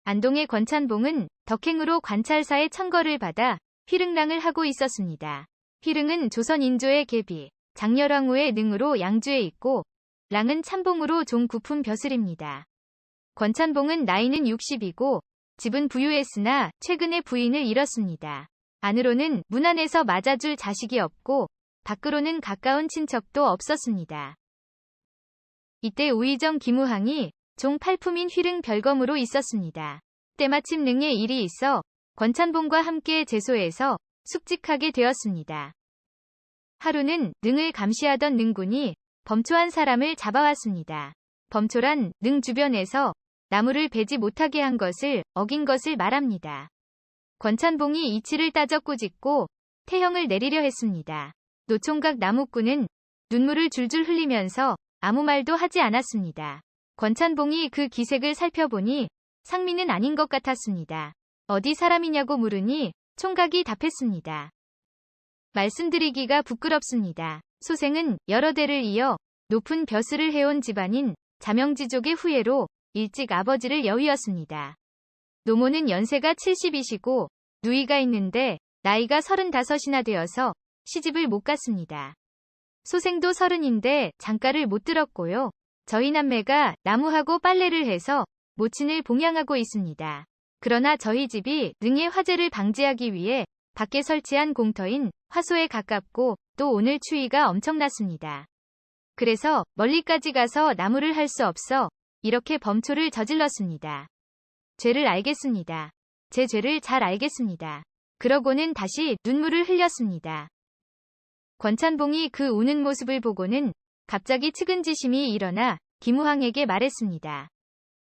안동의 권찬봉은 덕행으로 관찰사의 천거를 받아 휘릉랑을 하고 있었습니다. 휘릉은 조선 인조의 계비, 장렬왕후의 능으로 양주에 있고 랑은 찬봉으로 종 구품 벼슬입니다. 권찬봉은 나이는 60이고 집은 부유했으나 최근에 부인을 잃었습니다. 안으로는 문 안에서 맞아줄 자식이 없고 밖으로는 가까운 친척도 없었습니다. 이때 우의정 김우항이 종 팔품인 휘릉 별검으로 있었습니다. 때마침 능의 일이 있어 권찬봉과 함께 제소에서 숙직하게 되었습니다. 하루는 능을 감시하던 능군이 범초한 사람을 잡아왔습니다. 범초란 능 주변에서 나무를 베지 못하게 한 것을 어긴 것을 말합니다. 권찬봉이 이치를 따져 꾸짖고 태형을 내리려 했습니다. 노총각 나무꾼은 눈물을 줄줄 흘리면서 아무 말도 하지 않았습니다. 권찬봉이 그 기색을 살펴보니 상민은 아닌 것 같았습니다. 어디 사람이냐고 물으니 총각이 답했습니다. 말씀드리기가 부끄럽습니다. 소생은 여러 대를 이어 높은 벼슬을 해온 집안인 자명지족의 후예로 일찍 아버지를 여위었습니다. 노모는 연세가 70이시고 누이가 있는데 나이가 35이나 되어서 시집을 못 갔습니다. 소생도 30인데 장가를 못 들었고요. 저희 남매가 나무하고 빨래를 해서 모친을 봉양하고 있습니다. 그러나 저희 집이 능의 화재를 방지하기 위해 밖에 설치한 공터인 화소에 가깝고 또 오늘 추위가 엄청났습니다. 그래서 멀리까지 가서 나무를 할 수 없어 이렇게 범초를 저질렀습니다. 죄를 알겠습니다. 제 죄를 잘 알겠습니다. 그러고는 다시 눈물을 흘렸습니다. 권찬봉이 그 우는 모습을 보고는 갑자기 측은지심이 일어나 김우항에게 말했습니다.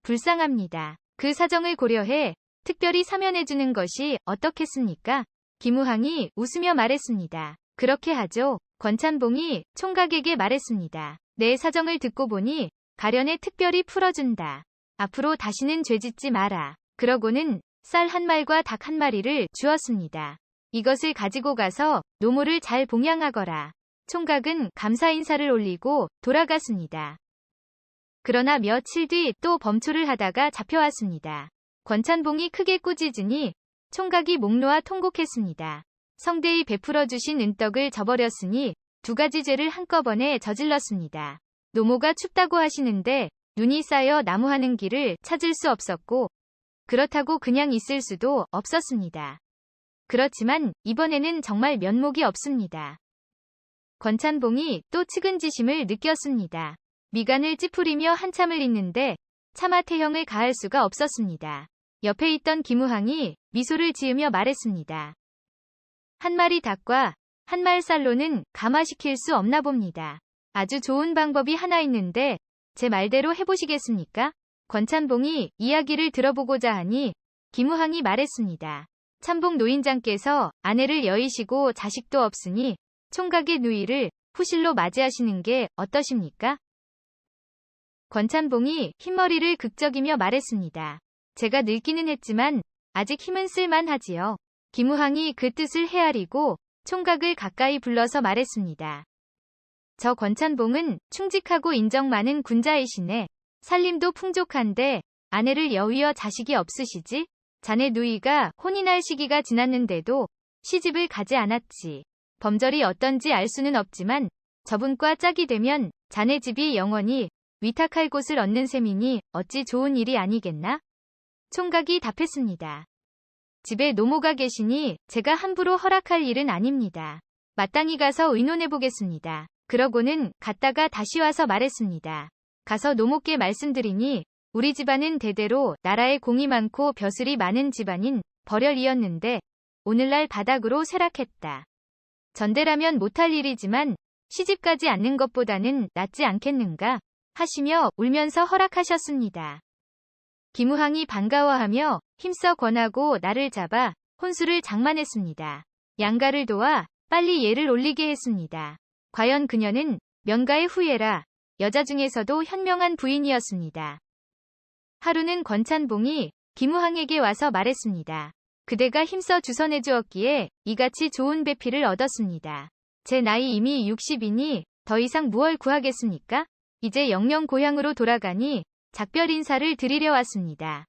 불쌍합니다. 그 사정을 고려해 특별히 사면해주는 것이 어떻겠습니까? 김우항이 웃으며 말했습니다. 그렇게 하죠. 권찬봉이 총각에게 말했습니다. 내 사정을 듣고 보니 가련에 특별히 풀어준다. 앞으로 다시는 죄짓지 마라. 그러고는 쌀 한 말과 닭 한 마리를 주었습니다. 이것을 가지고 가서 노모를 잘 봉양하거라. 총각은 감사 인사를 올리고 돌아갔습니다. 그러나 며칠 뒤 또 범초를 하다가 잡혀왔습니다. 권찬봉이 크게 꾸짖으니 총각이 목 놓아 통곡했습니다. 성대히 베풀어 주신 은떡을 저버렸으니 두 가지 죄를 한꺼번에 저질렀습니다. 노모가 춥다고 하시는데 눈이 쌓여 나무하는 길을 찾을 수 없었고 그렇다고 그냥 있을 수도 없었습니다. 그렇지만 이번에는 정말 면목이 없습니다. 권찬봉이 또 측은지심을 느꼈습니다. 미간을 찌푸리며 한참을 있는데 차마 태형을 가할 수가 없었습니다. 옆에 있던 김우항이 미소를 지으며 말했습니다. 한 마리 닭과 한 말 쌀로는 감화시킬 수 없나 봅니다. 아주 좋은 방법이 하나 있는데 제 말대로 해보시겠습니까? 권찬봉이 이야기를 들어보고자 하니 김우항이 말했습니다. 찬봉 노인장께서 아내를 여의시고 자식도 없으니 총각의 누이를 후실로 맞이하시는 게 어떠십니까? 권찬봉이 흰머리를 극적이며 말했습니다. 제가 늙기는 했지만 아직 힘은 쓸만하지요. 김우항이 그 뜻을 헤아리고 총각을 가까이 불러서 말했습니다. 저 권찬봉은 충직하고 인정 많은 군자이시네. 살림도 풍족한데 아내를 여위어 자식이 없으시지? 자네 누이가 혼이 날 시기가 지났는데도 시집을 가지 않았지. 범절이 어떤지 알 수는 없지만 저분과 짝이 되면 자네 집이 영원히 위탁할 곳을 얻는 셈이니 어찌 좋은 일이 아니겠나? 총각이 답했습니다. 집에 노모가 계시니 제가 함부로 허락할 일은 아닙니다. 마땅히 가서 의논해보겠습니다. 그러고는 갔다가 다시 와서 말했습니다. 가서 노모께 말씀드리니 우리 집안은 대대로 나라에 공이 많고 벼슬이 많은 집안인 벌열이었는데 오늘날 바닥으로 쇠락했다. 전대라면 못할 일이지만 시집가지 않는 것보다는 낫지 않겠는가 하시며 울면서 허락하셨습니다. 김우항이 반가워하며 힘써 권하고 나를 잡아 혼수를 장만했습니다. 양가를 도와 빨리 예를 올리게 했습니다. 과연 그녀는 명가의 후예라 여자 중에서도 현명한 부인이었습니다. 하루는 권찬봉이 김우항에게 와서 말했습니다. 그대가 힘써 주선해 주었기에 이같이 좋은 배필을 얻었습니다. 제 나이 이미 60이니 더 이상 무얼 구하겠습니까? 이제 영영 고향으로 돌아가니 작별 인사를 드리려 왔습니다.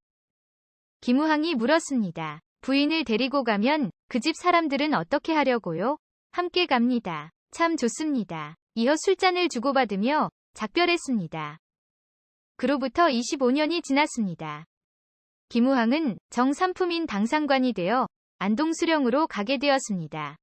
김우항이 물었습니다. 부인을 데리고 가면 그 집 사람들은 어떻게 하려고요? 함께 갑니다. 참 좋습니다. 이어 술잔을 주고받으며 작별했습니다. 그로부터 25년이 지났습니다. 김우항은 정삼품인 당상관이 되어 안동수령으로 가게 되었습니다.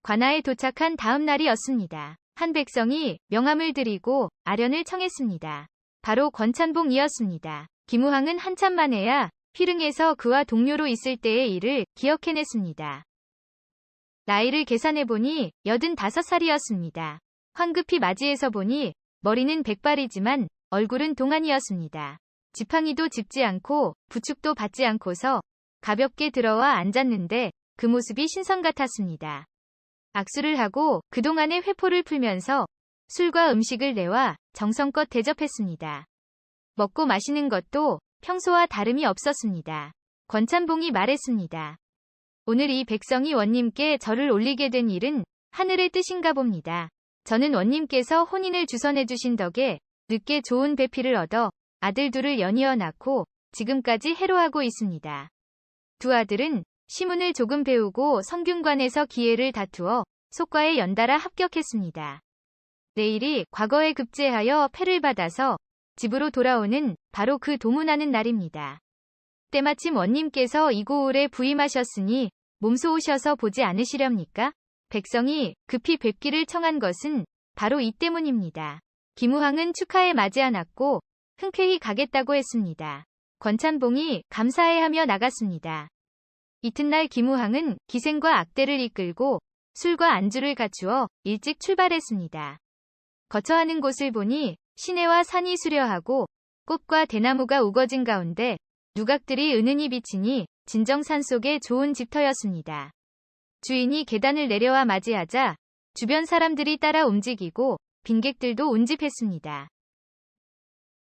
관아에 도착한 다음 날이었습니다. 한 백성이 명함을 드리고 아련을 청했습니다. 바로 권찬봉이었습니다. 김우항은 한참 만에야 휘릉에서 그와 동료로 있을 때의 일을 기억해냈습니다. 나이를 계산해보니 85살이었습니다. 황급히 맞이해서 보니 머리는 백발이지만 얼굴은 동안이었습니다. 지팡이도 짚지 않고 부축도 받지 않고서 가볍게 들어와 앉았는데 그 모습이 신선 같았습니다. 악수를 하고 그동안의 회포를 풀면서 술과 음식을 내와 정성껏 대접했습니다. 먹고 마시는 것도 평소와 다름이 없었습니다. 권찬봉이 말했습니다. 오늘 이 백성이 원님께 절을 올리게 된 일은 하늘의 뜻인가 봅니다. 저는 원님께서 혼인을 주선해 주신 덕에 늦게 좋은 배필을 얻어 아들 둘을 연이어 낳고 지금까지 해로하고 있습니다. 두 아들은 시문을 조금 배우고 성균관에서 기회를 다투어 속과에 연달아 합격했습니다. 내일이 과거에 급제하여 패를 받아서 집으로 돌아오는 바로 그 도문하는 날입니다. 때마침 원님께서 이고을에 부임하셨으니 몸소 오셔서 보지 않으시렵니까? 백성이 급히 뵙기를 청한 것은 바로 이 때문입니다. 김우항은 축하에 맞이 않았고 흔쾌히 가겠다고 했습니다. 권찬봉이 감사해하며 나갔습니다. 이튿날 김우항은 기생과 악대를 이끌고 술과 안주를 갖추어 일찍 출발했습니다. 거처하는 곳을 보니 시내와 산이 수려하고 꽃과 대나무가 우거진 가운데 누각들이 은은히 비치니 진정 산속의 좋은 집터였습니다. 주인이 계단을 내려와 맞이하자 주변 사람들이 따라 움직이고 빈객들도 운집했습니다.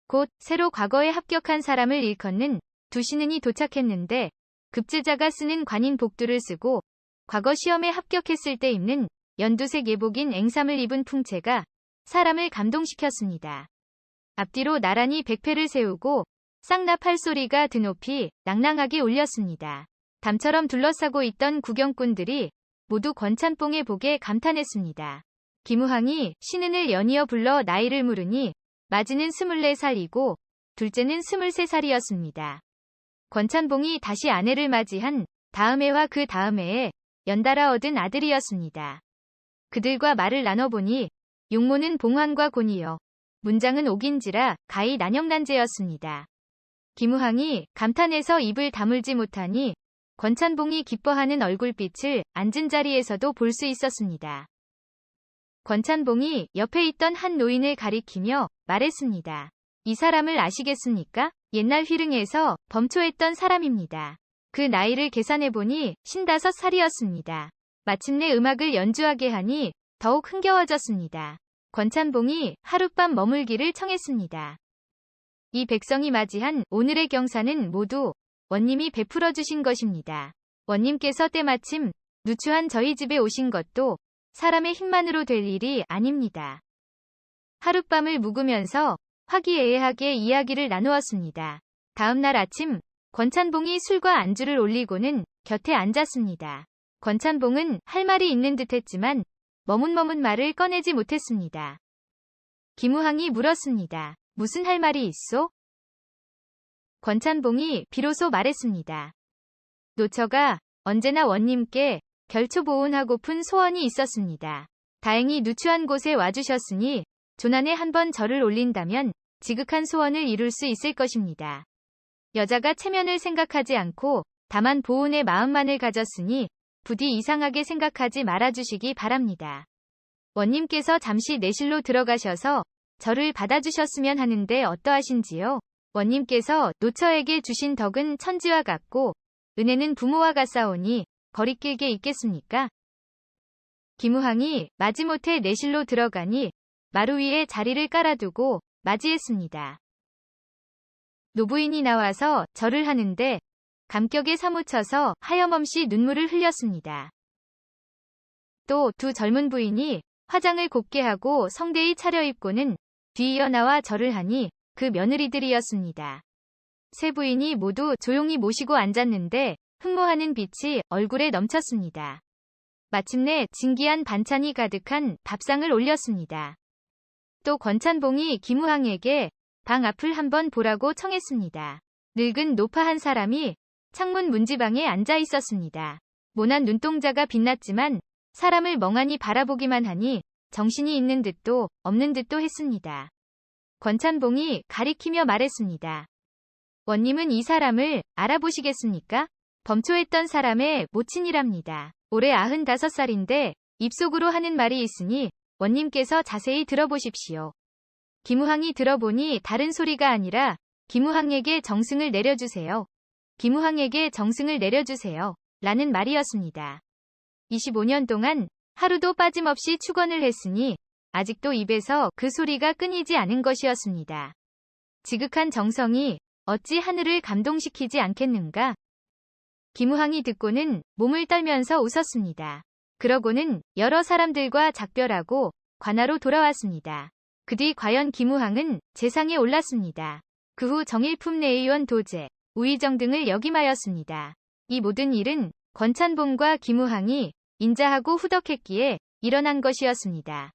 곧 새로 과거에 합격한 사람을 일컫는 두 신은이 도착했는데 급제자가 쓰는 관인 복두를 쓰고 과거 시험에 합격했을 때 입는 연두색 예복인 앵삼을 입은 풍채가 사람을 감동시켰습니다. 앞뒤로 나란히 백패를 세우고 쌍나팔 소리가 드높이 낭낭하게 울렸습니다. 담처럼 둘러싸고 있던 구경꾼들이 모두 권찬봉의 복에 감탄했습니다. 김우항이 신은을 연이어 불러 나이를 물으니 맞이는 24살이고 둘째는 23살이었습니다. 권찬봉이 다시 아내를 맞이한 다음 해와 그 다음 해에 연달아 얻은 아들이었습니다. 그들과 말을 나눠보니 용모는 봉황과 곤이여 문장은 옥인지라 가히 난영난제였습니다. 김우항이 감탄해서 입을 다물지 못하니 권찬봉이 기뻐하는 얼굴빛을 앉은 자리에서도 볼 수 있었습니다. 권찬봉이 옆에 있던 한 노인을 가리키며 말했습니다. 이 사람을 아시겠습니까? 옛날 휘릉에서 범초했던 사람입니다. 그 나이를 계산해보니 55살이었습니다. 마침내 음악을 연주하게 하니 더욱 흥겨워졌습니다. 권찬봉이 하룻밤 머물기를 청했습니다. 이 백성이 맞이한 오늘의 경사는 모두 원님이 베풀어 주신 것입니다. 원님께서 때마침 누추한 저희 집에 오신 것도 사람의 힘만으로 될 일이 아닙니다. 하룻밤을 묵으면서 화기애애하게 이야기를 나누었습니다. 다음 날 아침 권찬봉이 술과 안주를 올리고는 곁에 앉았습니다. 권찬봉은 할 말이 있는 듯했지만 머문머문 말을 꺼내지 못했습니다. 김우항이 물었습니다. 무슨 할 말이 있소? 권찬봉이 비로소 말했습니다. 노처가 언제나 원님께 결초보온하고픈 소원이 있었습니다. 다행히 누추한 곳에 와주셨으니 조난에 한번 절을 올린다면 지극한 소원을 이룰 수 있을 것입니다. 여자가 체면을 생각하지 않고 다만 보온의 마음만을 가졌으니 부디 이상하게 생각하지 말아주시기 바랍니다. 원님께서 잠시 내실로 들어가셔서 절을 받아주셨으면 하는데 어떠하신지요? 원님께서 노처에게 주신 덕은 천지와 같고 은혜는 부모와 같사오니 거리끼게 있겠습니까? 김우항이 마지못해 내실로 들어가니 마루 위에 자리를 깔아두고 맞이했습니다. 노부인이 나와서 절을 하는데 감격에 사무쳐서 하염없이 눈물을 흘렸습니다. 또 두 젊은 부인이 화장을 곱게 하고 성대히 차려입고는 뒤이어 나와 절을 하니 그 며느리들이었습니다. 세 부인이 모두 조용히 모시고 앉았는데 흠모하는 빛이 얼굴에 넘쳤습니다. 마침내 진기한 반찬이 가득한 밥상을 올렸습니다. 또 권찬봉이 김우항에게 방 앞을 한번 보라고 청했습니다. 늙은 노파 한 사람이 창문 문지방에 앉아 있었습니다. 모난 눈동자가 빛났지만 사람을 멍하니 바라보기만 하니 정신이 있는 듯도 없는 듯도 했습니다. 권찬봉이 가리키며 말했습니다. 원님은 이 사람을 알아보시겠습니까? 범초했던 사람의 모친이랍니다. 올해 95살인데 입속으로 하는 말이 있으니 원님께서 자세히 들어보십시오. 김우항이 들어보니 다른 소리가 아니라 김우항에게 정승을 내려주세요. 김우항에게 정승을 내려주세요. 라는 말이었습니다. 25년 동안 하루도 빠짐없이 축원을 했으니 아직도 입에서 그 소리가 끊이지 않은 것이었습니다. 지극한 정성이 어찌 하늘을 감동시키지 않겠는가? 김우항이 듣고는 몸을 떨면서 웃었습니다. 그러고는 여러 사람들과 작별하고 관하로 돌아왔습니다. 그 뒤 과연 김우항은 재상에 올랐습니다. 그 후 정일품 내의원 도제, 우의정 등을 역임하였습니다. 이 모든 일은 권찬봉과 김우항이 인자하고 후덕했기에 일어난 것이었습니다.